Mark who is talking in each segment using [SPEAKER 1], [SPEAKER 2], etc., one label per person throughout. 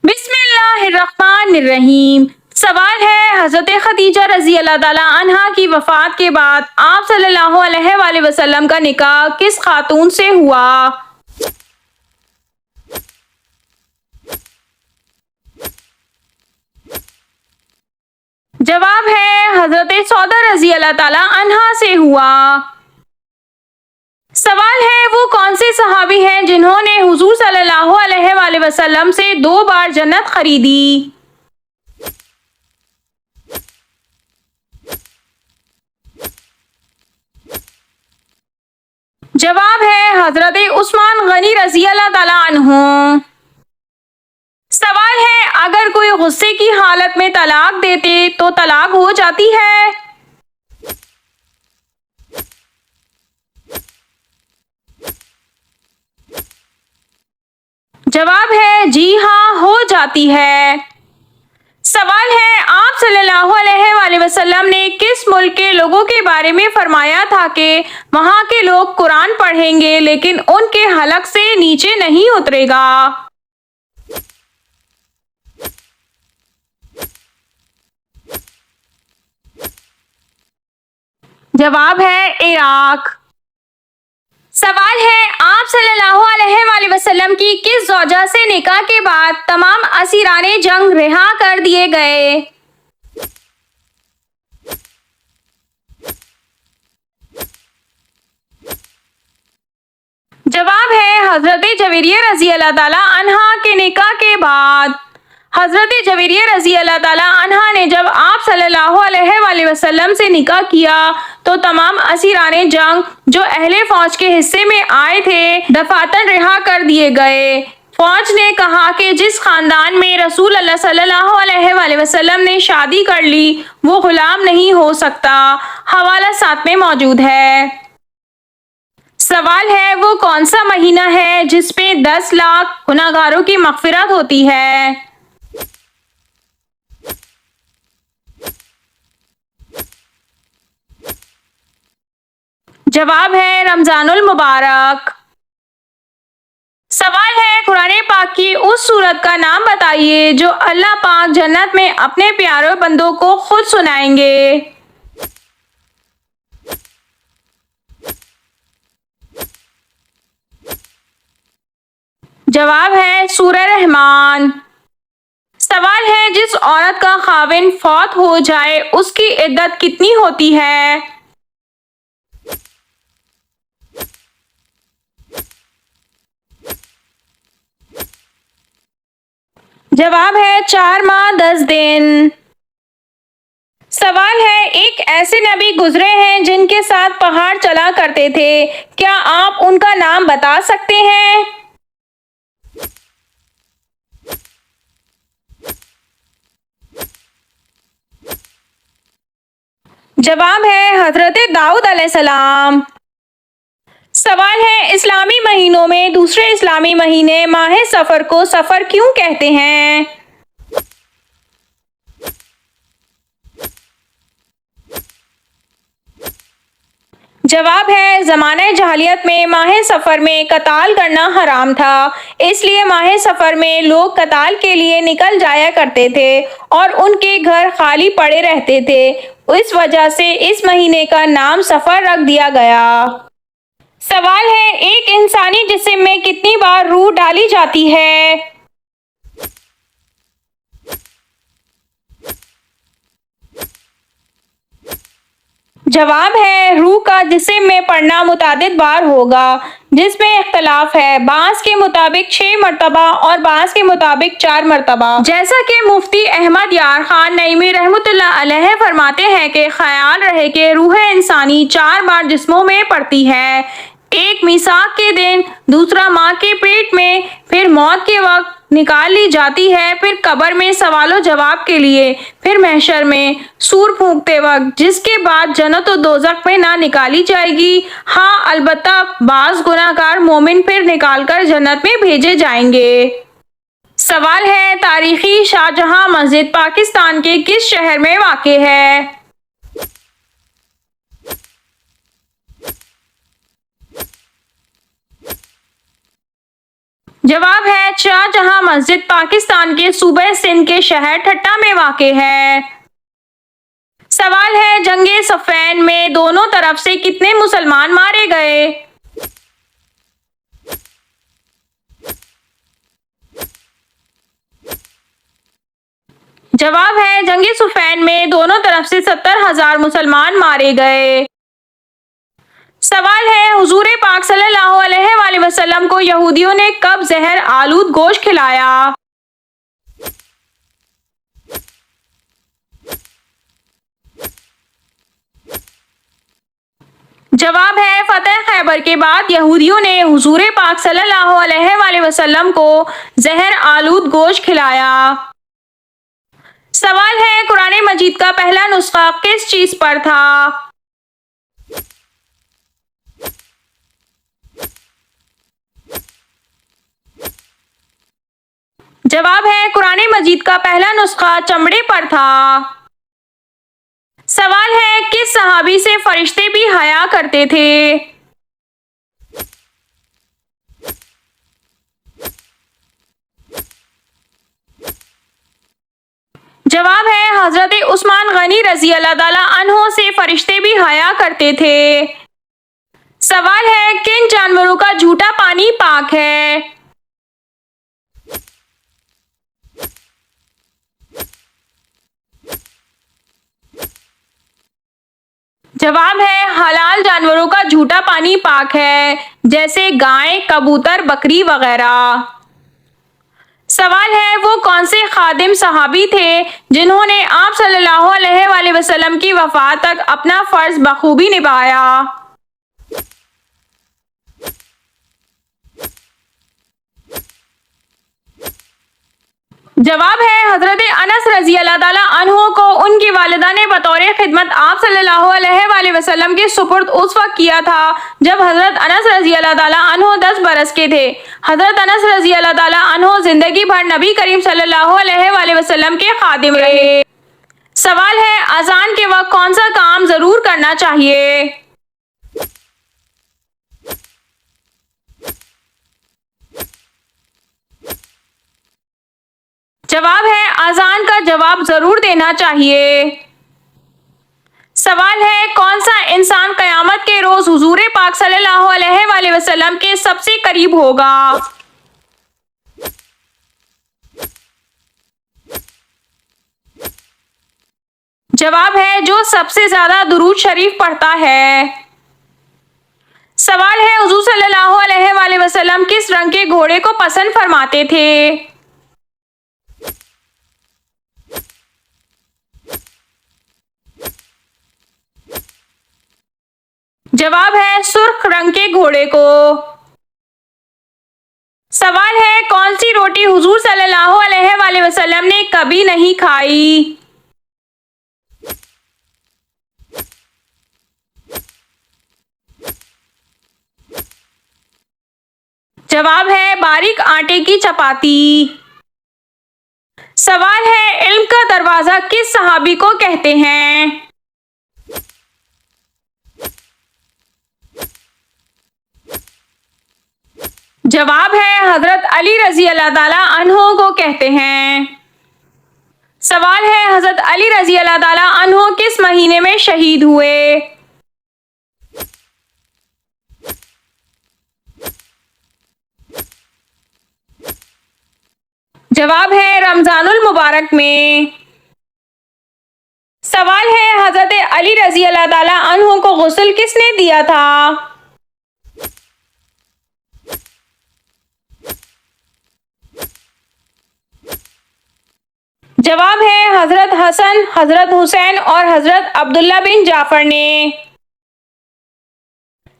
[SPEAKER 1] بسم اللہ الرحمن الرحیم۔ سوال ہے، حضرت خدیجہ رضی اللہ تعالیٰ عنہا کی وفات کے بعد آپ صلی اللہ علیہ وآلہ وسلم کا نکاح کس خاتون سے ہوا؟ جواب ہے حضرت سودا رضی اللہ تعالیٰ عنہا سے ہوا۔ سوال ہے، وہ کون سے صحابی ہیں جنہوں نے حضور صلی اللہ علیہ وآلہ وسلم سے 2 بار جنت خریدی؟ جواب ہے حضرت عثمان غنی رضی اللہ تعالیٰ عنہ۔ سوال ہے، اگر کوئی غصے کی حالت میں طلاق دیتے تو طلاق ہو جاتی ہے؟ جواب ہے جی ہاں، ہو جاتی ہے۔ سوال ہے، آپ صلی اللہ علیہ وآلہ وسلم نے کس ملک کے لوگوں کے بارے میں فرمایا تھا کہ وہاں کے لوگ قرآن پڑھیں گے لیکن ان کے حلق سے نیچے نہیں اترے گا؟ جواب ہے عراق۔ سوال ہے، آپ صلی اللہ علیہ وآلہ وسلم کی کس زوجہ سے نکاح کے بعد تمام اسیران جنگ رہا کر دیے گئے؟ جواب ہے حضرت جویریہ رضی اللہ تعالیٰ عنہا کے نکاح کے بعد۔ حضرت جویریہ رضی اللہ تعالیٰ عنہا نے جب آپ صلی اللہ علیہ وآلہ وسلم سے نکاح کیا تو تمام اسیران جنگ جو اہل فوج کے حصے میں آئے تھے دفاتر رہا کر دیے گئے۔ فوج نے کہا کہ جس خاندان میں رسول اللہ صلی اللہ علیہ وآلہ وسلم نے شادی کر لی وہ غلام نہیں ہو سکتا۔ حوالہ 7 میں موجود ہے۔ سوال ہے، وہ کون سا مہینہ ہے جس پہ 10 لاکھ گنہگاروں کی مغفرت ہوتی ہے؟ جواب ہے رمضان المبارک۔ سوال ہے، قرآن پاک کی اس سورت کا نام بتائیے جو اللہ پاک جنت میں اپنے پیارے بندوں کو خود سنائیں گے۔ جواب ہے سورہ رحمان۔ سوال ہے، جس عورت کا خاوند فوت ہو جائے اس کی عدت کتنی ہوتی ہے؟ جواب ہے 4 ماہ 10 دن۔ سوال ہے، ایک ایسے نبی گزرے ہیں جن کے ساتھ پہاڑ چلا کرتے تھے، کیا آپ ان کا نام بتا سکتے ہیں؟ جواب ہے حضرت داؤد علیہ السلام۔ سوال ہے، اسلامی مہینوں میں دوسرے اسلامی مہینے ماہ صفر کو صفر کیوں کہتے ہیں؟ جواب ہے زمانہ جاہلیت میں ماہ صفر میں قتال کرنا حرام تھا، اس لیے ماہ صفر میں لوگ قتال کے لیے نکل جایا کرتے تھے اور ان کے گھر خالی پڑے رہتے تھے، اس وجہ سے اس مہینے کا نام صفر رکھ دیا گیا۔ سوال ہے، ایک انسانی جسم میں کتنی بار روح ڈالی جاتی ہے؟ جواب ہے روح کا جسم میں پڑنا متعدد بار ہوگا، جس میں اختلاف ہے، بعض کے مطابق 6 مرتبہ اور بعض کے مطابق 4 مرتبہ۔ جیسا کہ مفتی احمد یار خان نعیمی رحمۃ اللہ علیہ فرماتے ہیں کہ خیال رہے کہ روح انسانی 4 بار جسموں میں پڑتی ہے، ایک میثاق کے دن، دوسرا ماں کے پیٹ میں، پھر موت کے وقت نکال لی جاتی ہے، پھر قبر میں سوال و جواب کے لیے، پھر محشر میں سور پھونکتے وقت، جس کے بعد جنت و دوزخ میں نہ نکالی جائے گی۔ ہاں البتہ بعض گناہگار مومن پھر نکال کر جنت میں بھیجے جائیں گے۔ سوال ہے، تاریخی شاہجہاں مسجد پاکستان کے کس شہر میں واقع ہے؟ جواب ہے شاہ جہاں مسجد پاکستان کے صوبہ سندھ کے شہر ٹھٹا میں واقع ہے۔ سوال ہے جنگ صفین میں دونوں طرف سے کتنے مسلمان مارے گئے؟ جواب ہے جنگ صفین میں دونوں طرف سے 70,000 مسلمان مارے گئے۔ سوال ہے حضور پاک صلی اللہ علیہ وآلہ وسلم کو یہودیوں نے کب زہر آلود گوشت کھلایا؟ جواب ہے فتح خیبر کے بعد یہودیوں نے حضور پاک صلی اللہ علیہ وآلہ وسلم کو زہر آلود گوشت کھلایا۔ سوال ہے قرآن مجید کا پہلا نسخہ کس چیز پر تھا؟ جواب ہے قرآن مجید کا پہلا نسخہ چمڑے پر تھا۔ سوال ہے کس صحابی سے فرشتے بھی حیا کرتے تھے؟ جواب ہے حضرت عثمان غنی رضی اللہ تعالیٰ عنہ سے فرشتے بھی حیا کرتے تھے۔ سوال ہے کن جانوروں کا جھوٹا پانی پاک ہے؟ جواب ہے حلال جانوروں کا جھوٹا پانی پاک ہے، جیسے گائے، کبوتر، بکری وغیرہ۔ سوال ہے وہ کون سے خادم صحابی تھے جنہوں نے آپ صلی اللہ علیہ وآلہ وسلم کی وفات تک اپنا فرض بخوبی نبھایا؟ جواب ہے حضرت انس رضی اللہ تعالیٰ عنہ کو ان کی والدہ نے بطور خدمت آپ صلی اللہ علیہ وآلہ وسلم کے سپرد اس وقت کیا تھا جب حضرت انس رضی اللہ تعالیٰ عنہ 10 برس کے تھے۔ حضرت انس رضی اللہ تعالیٰ عنہ زندگی بھر نبی کریم صلی اللہ علیہ وآلہ وسلم کے خادم رہے۔ سوال ہے اذان کے وقت کون سا کام ضرور کرنا چاہیے؟ جواب ہے اذان کا جواب ضرور دینا چاہیے۔ سوال ہے کون سا انسان قیامت کے روز حضور پاک صلی اللہ علیہ وآلہ وسلم کے سب سے قریب ہوگا؟ جواب ہے جو سب سے زیادہ درود شریف پڑھتا ہے۔ سوال ہے حضور صلی اللہ علیہ وآلہ وسلم کس رنگ کے گھوڑے کو پسند فرماتے تھے؟ جواب ہے سرخ رنگ کے گھوڑے کو۔ سوال ہے کون سی روٹی حضور صلی اللہ علیہ وآلہ وسلم نے کبھی نہیں کھائی؟ جواب ہے باریک آٹے کی چپاتی۔ سوال ہے علم کا دروازہ کس صحابی کو کہتے ہیں؟ جواب ہے حضرت علی رضی اللہ تعالیٰ عنہ کو کہتے ہیں۔ سوال ہے حضرت علی رضی اللہ تعالیٰ عنہ کس مہینے میں شہید ہوئے؟ جواب ہے رمضان المبارک میں۔ سوال ہے حضرت علی رضی اللہ تعالیٰ عنہ کو غسل کس نے دیا تھا؟ جواب ہے حضرت حسن، حضرت حسین اور حضرت عبداللہ بن جعفر نے۔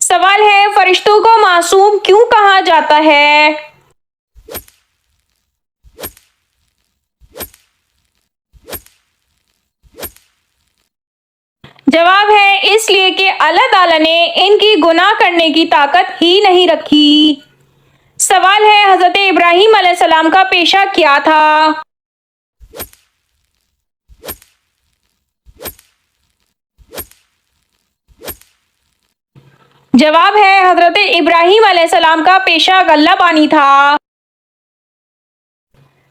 [SPEAKER 1] سوال ہے فرشتوں کو معصوم کیوں کہا جاتا ہے؟ جواب ہے اس لیے کہ اللہ تعالیٰ نے ان کی گناہ کرنے کی طاقت ہی نہیں رکھی۔ سوال ہے حضرت ابراہیم علیہ السلام کا پیشہ کیا تھا؟ جواب ہے حضرت ابراہیم علیہ السلام کا پیشہ غلہ بانی تھا۔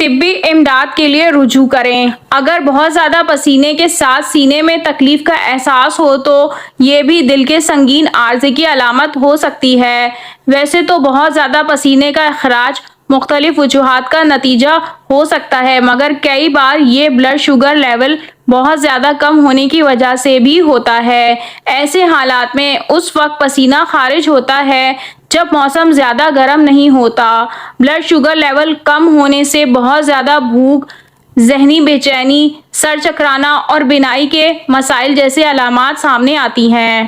[SPEAKER 1] طبی امداد کے لیے رجوع کریں۔ اگر بہت زیادہ پسینے کے ساتھ سینے میں تکلیف کا احساس ہو تو یہ بھی دل کے سنگین عارضے کی علامت ہو سکتی ہے۔ ویسے تو بہت زیادہ پسینے کا اخراج مختلف وجوہات کا نتیجہ ہو سکتا ہے، مگر کئی بار یہ بلڈ شوگر لیول بہت زیادہ کم ہونے کی وجہ سے بھی ہوتا ہے۔ ایسے حالات میں اس وقت پسینہ خارج ہوتا ہے جب موسم زیادہ گرم نہیں ہوتا۔ بلڈ شوگر لیول کم ہونے سے بہت زیادہ بھوک، ذہنی بے چینی، سر چکرانا اور بینائی کے مسائل جیسے علامات سامنے آتی ہیں۔